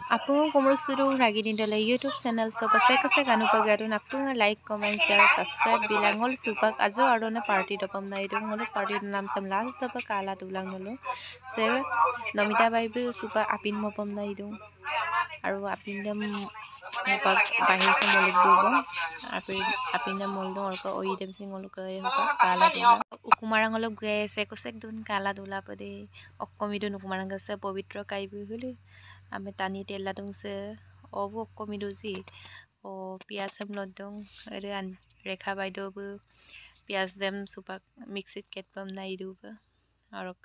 Apung komruk suruh ragi di dalam YouTube channel so kasih kanu pagarun apung like comment share subscribe bilang ngol supak ajo arona party dopam na itu ngol party nam sam last dapat kala tulang ngolo se nomita baibu supak apin mopam na itu aru apin dam mupak bahir se moluk dubo apin dam moldo orko oi dem sing ngolo ke hupak kala tulang ukumarang ngolo gue se kosek dun kala tula pade okkomidu ukumarang gase pavitro kaibu hulu ame tani tela dong se obo komidozi o piasam lodong ran rekha baido bu pias dem supak mixit ketpam nai du ba arok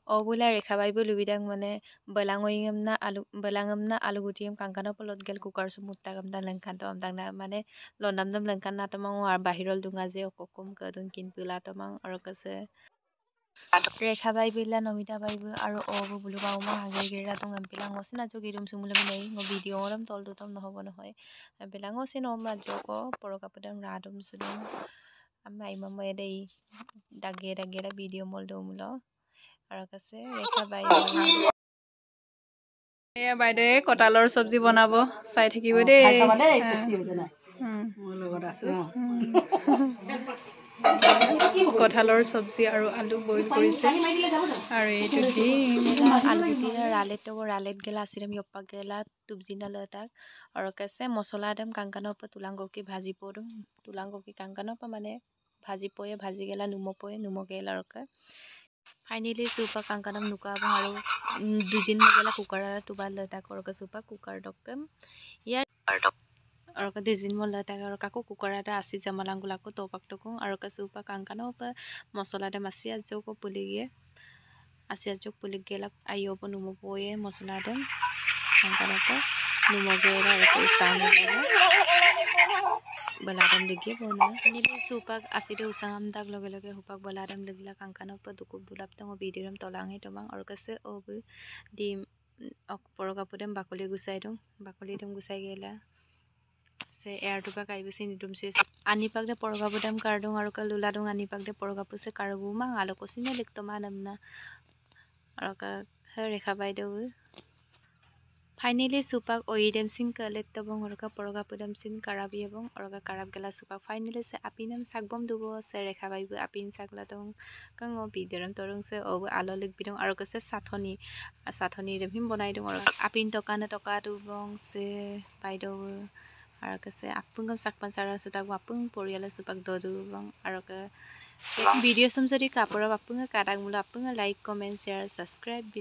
obula rekha baibo lubidang mane balangam na alu gutiam kangkana polot gel kukar sumutta gam dan lengkan to am na mane londam dam lengkan na tamang ar bahirol dunga je okokom kadun kin pula tamang arok se rekha bai bila nomita bai bu aru obo bulu ba uma hage gira tong ampilang osin ajo girum sumulem nei ngo video oram tol do tom nohobo nohoy ampilang osin om ajo ko poroka pedang radum sudum amai mama dei dagge video mol do mulo aru kase rekha bai এয়া বাইদেৱে কঁঠালৰ চব্জি বনাব চাই থাকিব দেই কঁঠালৰ চব্জি আৰু আলু বইল কৰিছে আৰু এইটো ডিম আলু ৰালেট গেলা আছিলাম ইয়প্পা গেলা তুবজিনা লতাক আৰু কাছে মছলা দম কাংকানৰ পৰা তুলাংগকি ভাজি পড়ো তুলাংগকি কাংকানৰ পৰা মানে ভাজি পয়ে ভাজি গেলা নুম গেলা আৰু ফাইনেলি সুপা কাংকানম নুকাব আৰু দুজিন মগেলা কুকাৰ তুবাল লতা কৰক সুপা কুকাৰ দকম ইয়াৰ আৰু ক দুজিন মল লতা আৰু কাকো কুকাৰ এটা আসি জামালাংগুলাকো তপাক তকো আৰু ক সুপা কাংকানো পা মছলা দে মাছি আজকো পুলিগে আসি আজক পুলি গেলা আইব নুমপয়ে মছলা দে কাংকানতে নুমগেলা আৰু সামনে बलादम लगे बोना निले सुपाक आसिदे उसांगम दाग लगे लगे हुपाक बलादम लगला कांकानो प दुकु बुलाप तंग बिदिरम तलांगे तमांग और कसे अब दि परगापुदम बाकली गुसाइ दं बाकली दम गुसाइ गेला से एयर टुपा काइबेसि निदुम से आनी पाक दे परगापुदम कारदं और क लुला दं आनी पाक दे परगापु से कारगु मा आलो कोसिने लिखतमा नमना और का रेखा बाइदो फाइनली सुपाक ओइडेम सिंग कलेक्ट तबंग औरका परगा पुदम सिंग कराबी एबं औरका कराब गेला सुपाक फाइनली से आपिनम सागबम दुबो से रेखा बाइबो आपिन सागला दं कंगो बिदरम तरंग से अब आलो लिख बिदं औरका से साथनी रेहिम बनाइ दं और आपिन टकाने टका दुबं से बाइदो औरका से आपुंगम साकपन सारा सुताक आपुंग परियाला सुपाक ददुबं औरका वीडियो सम जदि कापरा आपुंग कादाक मुला आपुंग लाइक कमेन्ट शेयर सब्सक्राइब